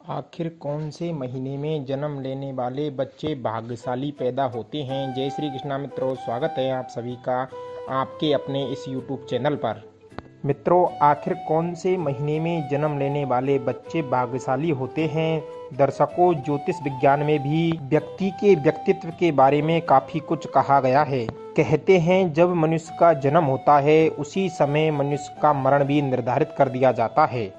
आखिर कौन से महीने में जन्म लेने वाले बच्चे भाग्यशाली पैदा होते हैं। जय श्री कृष्णा मित्रों, स्वागत है आप सभी का आपके अपने इस YouTube चैनल पर। मित्रों, आखिर कौन से महीने में जन्म लेने वाले बच्चे भाग्यशाली होते हैं। दर्शकों, ज्योतिष विज्ञान में भी व्यक्ति के व्यक्तित्व के बारे में काफ़ी कुछ कहा गया है। कहते हैं जब मनुष्य का जन्म होता है उसी समय मनुष्य का मरण भी निर्धारित कर दिया जाता है।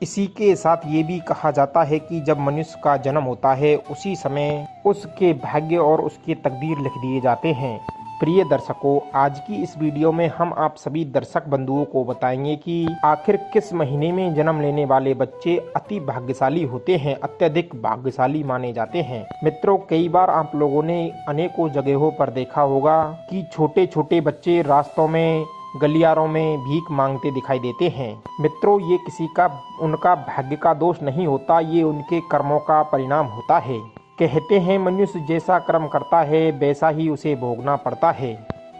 इसी के साथ ये भी कहा जाता है कि जब मनुष्य का जन्म होता है उसी समय उसके भाग्य और उसकी तकदीर लिख दिए जाते हैं। प्रिय दर्शकों, आज की इस वीडियो में हम आप सभी दर्शक बंधुओं को बताएंगे कि आखिर किस महीने में जन्म लेने वाले बच्चे अति भाग्यशाली होते हैं, अत्यधिक भाग्यशाली माने जाते हैं। मित्रों, कई बार आप लोगों ने अनेकों जगहों पर देखा होगा कि छोटे छोटे बच्चे रास्तों में, गलियारों में भीख मांगते दिखाई देते हैं। मित्रों, ये किसी का उनका भाग्य का दोष नहीं होता, ये उनके कर्मों का परिणाम होता है। कहते हैं मनुष्य जैसा कर्म करता है वैसा ही उसे भोगना पड़ता है।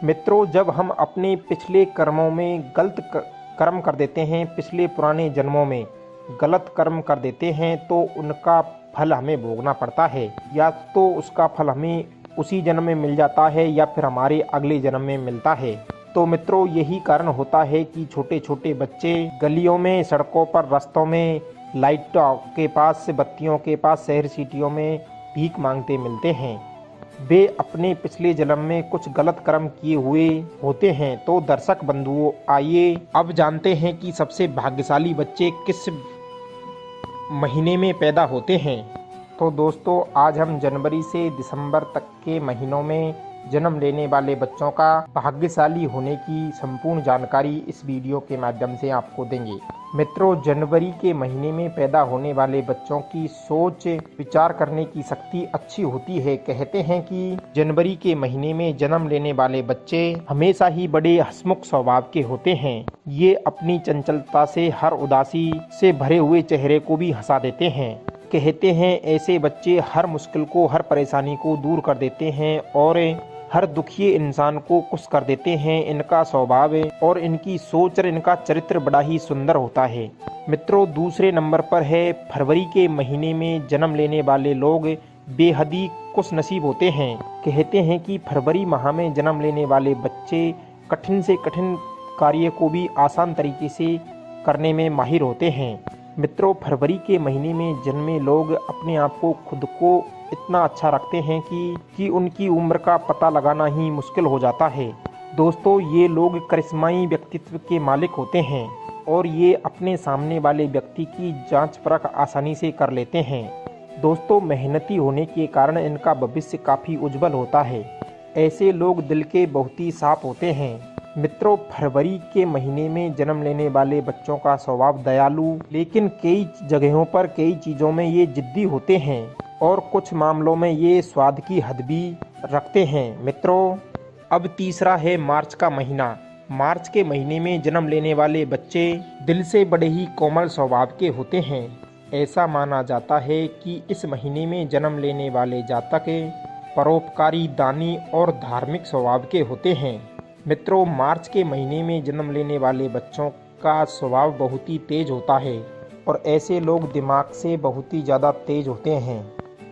मित्रों, जब हम अपने पिछले कर्मों में गलत कर्म कर देते हैं, पिछले पुराने जन्मों में गलत कर्म कर देते हैं तो उनका फल हमें भोगना पड़ता है। या तो उसका फल हमें उसी जन्म में मिल जाता है या फिर हमारे अगले जन्म में मिलता है। तो मित्रों, यही कारण होता है कि छोटे छोटे बच्चे गलियों में, सड़कों पर, रास्तों में, लाइटों के पास, बत्तियों के पास, शहर सिटियों में भीख मांगते मिलते हैं। वे अपने पिछले जन्म में कुछ गलत कर्म किए हुए होते हैं। तो दर्शक बंधुओं, आइए अब जानते हैं कि सबसे भाग्यशाली बच्चे किस महीने में पैदा होते हैं। तो दोस्तों, आज हम जनवरी से दिसंबर तक के महीनों में जन्म लेने वाले बच्चों का भाग्यशाली होने की संपूर्ण जानकारी इस वीडियो के माध्यम से आपको देंगे। मित्रों, जनवरी के महीने में पैदा होने वाले बच्चों की सोच विचार करने की शक्ति अच्छी होती है। कहते हैं कि जनवरी के महीने में जन्म लेने वाले बच्चे हमेशा ही बड़े हंसमुख स्वभाव के होते हैं। ये अपनी चंचलता से हर उदासी से भरे हुए चेहरे को भी हंसा देते हैं। कहते हैं ऐसे बच्चे हर मुश्किल को, हर परेशानी को दूर कर देते हैं और हर दुखी इंसान को खुश कर देते हैं। इनका स्वभाव और इनकी सोच और इनका चरित्र बड़ा ही सुंदर होता है। मित्रों, दूसरे नंबर पर है फरवरी के महीने में जन्म लेने वाले लोग बेहद ही खुशनसीब होते हैं। कहते हैं कि फरवरी माह में जन्म लेने वाले बच्चे कठिन से कठिन कार्य को भी आसान तरीके से करने में माहिर होते हैं। मित्रों, फरवरी के महीने में जन्मे लोग अपने आप को, खुद को इतना अच्छा रखते हैं कि उनकी उम्र का पता लगाना ही मुश्किल हो जाता है। दोस्तों, ये लोग करिश्माई व्यक्तित्व के मालिक होते हैं और ये अपने सामने वाले व्यक्ति की जांच परख आसानी से कर लेते हैं। दोस्तों, मेहनती होने के कारण इनका भविष्य काफ़ी उज्जवल होता है। ऐसे लोग दिल के बहुत ही साफ होते हैं। मित्रों, फरवरी के महीने में जन्म लेने वाले बच्चों का स्वभाव दयालु, लेकिन कई जगहों पर, कई चीज़ों में ये जिद्दी होते हैं और कुछ मामलों में ये स्वाद की हद भी रखते हैं। मित्रों, अब तीसरा है मार्च का महीना। मार्च के महीने में जन्म लेने वाले बच्चे दिल से बड़े ही कोमल स्वभाव के होते हैं। ऐसा माना जाता है कि इस महीने में जन्म लेने वाले जातक परोपकारी, दानी और धार्मिक स्वभाव के होते हैं। मित्रों, मार्च के महीने में जन्म लेने वाले बच्चों का स्वभाव बहुत ही तेज होता है और ऐसे लोग दिमाग से बहुत ही ज़्यादा तेज होते हैं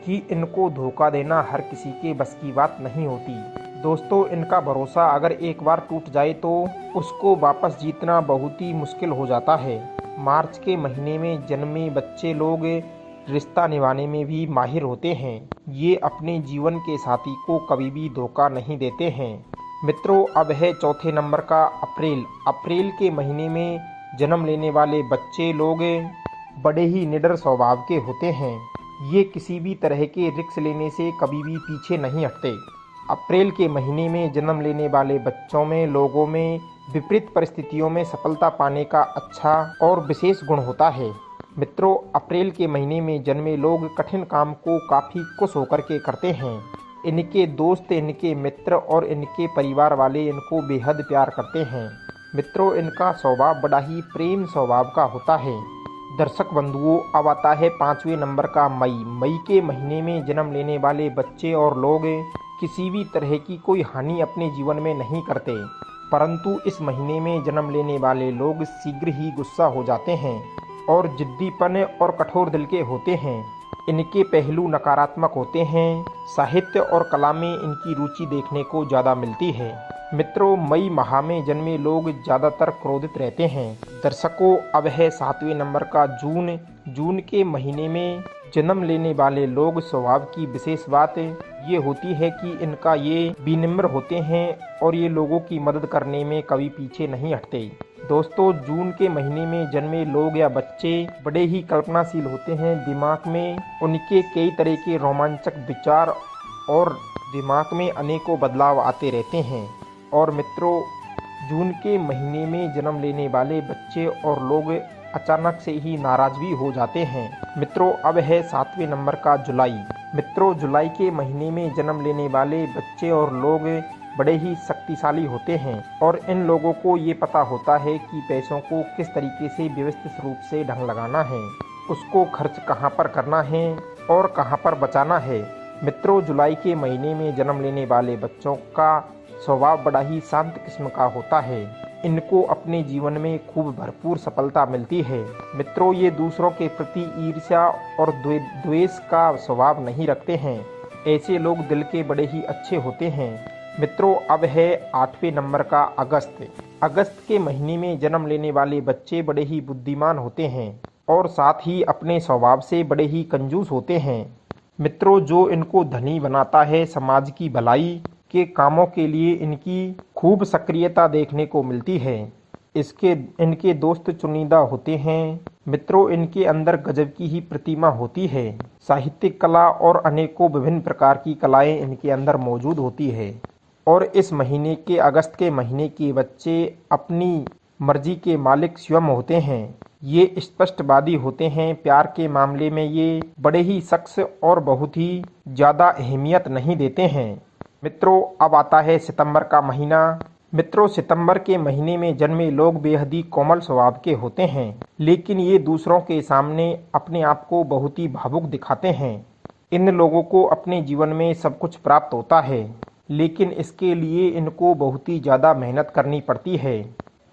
कि इनको धोखा देना हर किसी के बस की बात नहीं होती। दोस्तों, इनका भरोसा अगर एक बार टूट जाए तो उसको वापस जीतना बहुत ही मुश्किल हो जाता है। मार्च के महीने में जन्मे बच्चे लोग रिश्ता निभाने में भी माहिर होते हैं। ये अपने जीवन के साथी को कभी भी धोखा नहीं देते हैं। मित्रों, अब है चौथे नंबर का अप्रैल। अप्रैल के महीने में जन्म लेने वाले बच्चे लोग बड़े ही निडर स्वभाव के होते हैं। ये किसी भी तरह के रिस्क लेने से कभी भी पीछे नहीं हटते। अप्रैल के महीने में जन्म लेने वाले बच्चों में लोगों में विपरीत परिस्थितियों में सफलता पाने का अच्छा और विशेष गुण होता है। मित्रों, अप्रैल के महीने में जन्मे लोग कठिन काम को काफ़ी खुश होकर के करते हैं। इनके दोस्त, इनके मित्र और इनके परिवार वाले इनको बेहद प्यार करते हैं। मित्रों, इनका स्वभाव बड़ा ही प्रेम स्वभाव का होता है। दर्शक बंधुओं, अब आता है पाँचवें नंबर का मई। मई के महीने में जन्म लेने वाले बच्चे और लोग किसी भी तरह की कोई हानि अपने जीवन में नहीं करते, परंतु इस महीने में जन्म लेने वाले लोग शीघ्र ही गुस्सा हो जाते हैं। और जिद्दीपन और कठोर दिल के होते हैं। इनके पहलू नकारात्मक होते हैं। साहित्य और कला में इनकी रुचि देखने को ज़्यादा मिलती है। मित्रों, मई माह में जन्मे लोग ज़्यादातर क्रोधित रहते हैं। दर्शकों, अब है 7वें नंबर का जून के महीने में जन्म लेने वाले लोग स्वभाव की विशेष बात ये होती है कि इनका ये विनम्र होते हैं और ये लोगों की मदद करने में कभी पीछे नहीं हटते। दोस्तों, जून के महीने में जन्मे लोग या बच्चे बड़े ही कल्पनाशील होते हैं। दिमाग में उनके कई तरह के रोमांचक विचार और दिमाग में अनेकों बदलाव आते रहते हैं। और मित्रों, जून के महीने में जन्म लेने वाले बच्चे और लोग अचानक से ही नाराज भी हो जाते हैं। मित्रों, अब है 7वें नंबर का जुलाई। मित्रों, जुलाई के महीने में जन्म लेने वाले बच्चे और लोग बड़े ही शक्तिशाली होते हैं और इन लोगों को ये पता होता है कि पैसों को किस तरीके से व्यवस्थित रूप से ढंग लगाना है, उसको खर्च कहाँ पर करना है और कहाँ पर बचाना है। मित्रों, जुलाई के महीने में जन्म लेने वाले बच्चों का स्वभाव बड़ा ही शांत किस्म का होता है। इनको अपने जीवन में खूब भरपूर सफलता मिलती है। मित्रों, ये दूसरों के प्रति ईर्ष्या और द्वेष का स्वभाव नहीं रखते हैं। ऐसे लोग दिल के बड़े ही अच्छे होते हैं। मित्रों, अब है 8वें नंबर का अगस्त के महीने में जन्म लेने वाले बच्चे बड़े ही बुद्धिमान होते हैं और साथ ही अपने स्वभाव से बड़े ही कंजूस होते हैं। मित्रों, जो इनको धनी बनाता है, समाज की भलाई के कामों के लिए इनकी खूब सक्रियता देखने को मिलती है। इनके दोस्त चुनिंदा होते हैं। मित्रों, इनके अंदर गजब की ही प्रतिमा होती है। साहित्यिक कला और अनेकों विभिन्न प्रकार की कलाएं इनके अंदर मौजूद होती है। और इस महीने के अगस्त के महीने के बच्चे अपनी मर्जी के मालिक स्वयं होते हैं। ये स्पष्टवादी होते हैं। प्यार के मामले में ये बड़े ही सख्त और बहुत ही ज़्यादा अहमियत नहीं देते हैं। मित्रों, अब आता है सितंबर का महीना। मित्रों, सितंबर के महीने में जन्मे लोग बेहद ही कोमल स्वभाव के होते हैं, लेकिन ये दूसरों के सामने अपने आप को बहुत ही भावुक दिखाते हैं। इन लोगों को अपने जीवन में सब कुछ प्राप्त होता है, लेकिन इसके लिए इनको बहुत ही ज़्यादा मेहनत करनी पड़ती है।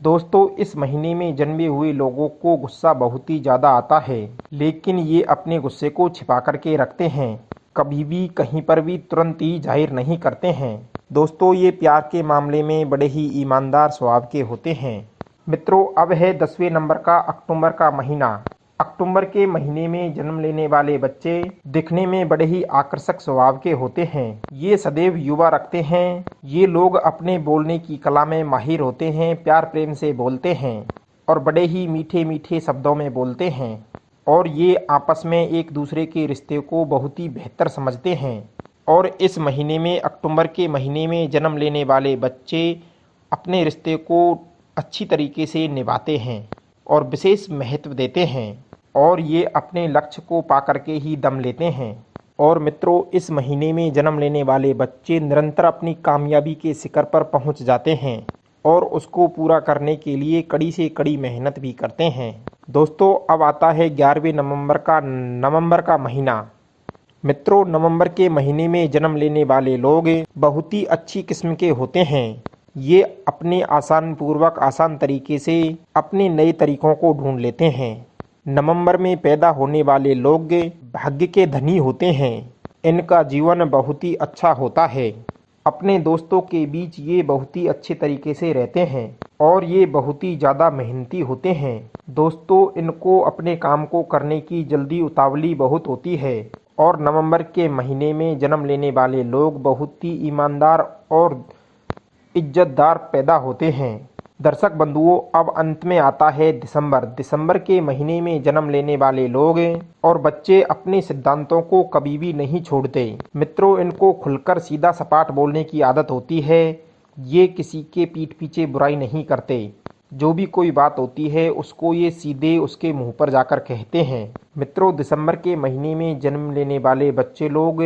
दोस्तों, इस महीने में जन्मे हुए लोगों को गुस्सा बहुत ही ज़्यादा आता है, लेकिन ये अपने गुस्से को छिपा करके रखते हैं। कभी भी कहीं पर भी तुरंत ही जाहिर नहीं करते हैं। दोस्तों, ये प्यार के मामले में बड़े ही ईमानदार स्वभाव के होते हैं। मित्रों, अब है 10वें नंबर का अक्टूबर का महीना। अक्टूबर के महीने में जन्म लेने वाले बच्चे दिखने में बड़े ही आकर्षक स्वभाव के होते हैं। ये सदैव युवा रखते हैं। ये लोग अपने बोलने की कला में माहिर होते हैं। प्यार प्रेम से बोलते हैं और बड़े ही मीठे मीठे शब्दों में बोलते हैं और ये आपस में एक दूसरे के रिश्ते को बहुत ही बेहतर समझते हैं। और इस महीने में, अक्टूबर के महीने में जन्म लेने वाले बच्चे अपने रिश्ते को अच्छी तरीके से निभाते हैं और विशेष महत्व देते हैं और ये अपने लक्ष्य को पाकर के ही दम लेते हैं। और मित्रों, इस महीने में जन्म लेने वाले बच्चे निरंतर अपनी कामयाबी के शिखर पर पहुंच जाते हैं और उसको पूरा करने के लिए कड़ी से कड़ी मेहनत भी करते हैं। दोस्तों, अब आता है 11वें नवंबर का महीना। मित्रों, नवंबर के महीने में जन्म लेने वाले लोग बहुत ही अच्छी किस्म के होते हैं। ये अपने आसान तरीके से अपने नए तरीकों को ढूंढ लेते हैं। नवंबर में पैदा होने वाले लोग भाग्य के धनी होते हैं। इनका जीवन बहुत ही अच्छा होता है। अपने दोस्तों के बीच ये बहुत ही अच्छे तरीके से रहते हैं और ये बहुत ही ज़्यादा मेहनती होते हैं। दोस्तों, इनको अपने काम को करने की जल्दी उतावली बहुत होती है और नवंबर के महीने में जन्म लेने वाले लोग बहुत ही ईमानदार और इज्जतदार पैदा होते हैं। दर्शक बंधुओं, अब अंत में आता है दिसंबर के महीने में जन्म लेने वाले लोग और बच्चे अपने सिद्धांतों को कभी भी नहीं छोड़ते। मित्रों, इनको खुलकर सीधा सपाट बोलने की आदत होती है। ये किसी के पीठ पीछे बुराई नहीं करते। जो भी कोई बात होती है उसको ये सीधे उसके मुंह पर जाकर कहते हैं। मित्रों, दिसंबर के महीने में जन्म लेने वाले बच्चे लोग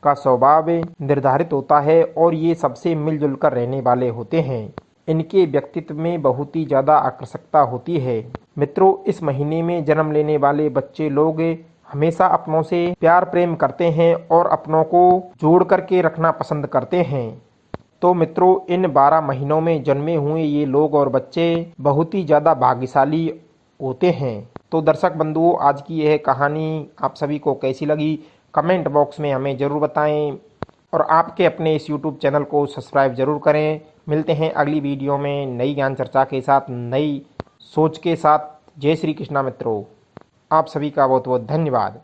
का स्वभाव निर्धारित होता है और ये सबसे मिलजुल कर रहने वाले होते हैं। इनके व्यक्तित्व में बहुत ही ज़्यादा आकर्षकता होती है। मित्रों, इस महीने में जन्म लेने वाले बच्चे लोग हमेशा अपनों से प्यार प्रेम करते हैं और अपनों को जोड़ करके रखना पसंद करते हैं। तो मित्रों, इन 12 महीनों में जन्मे हुए ये लोग और बच्चे बहुत ही ज़्यादा भाग्यशाली होते हैं। तो दर्शक बंधुओं, आज की यह कहानी आप सभी को कैसी लगी कमेंट बॉक्स में हमें ज़रूर बताएं और आपके अपने इस यूट्यूब चैनल को सब्सक्राइब जरूर करें। मिलते हैं अगली वीडियो में नई ज्ञान चर्चा के साथ, नई सोच के साथ। जय श्री कृष्णा मित्रों, आप सभी का बहुत बहुत धन्यवाद।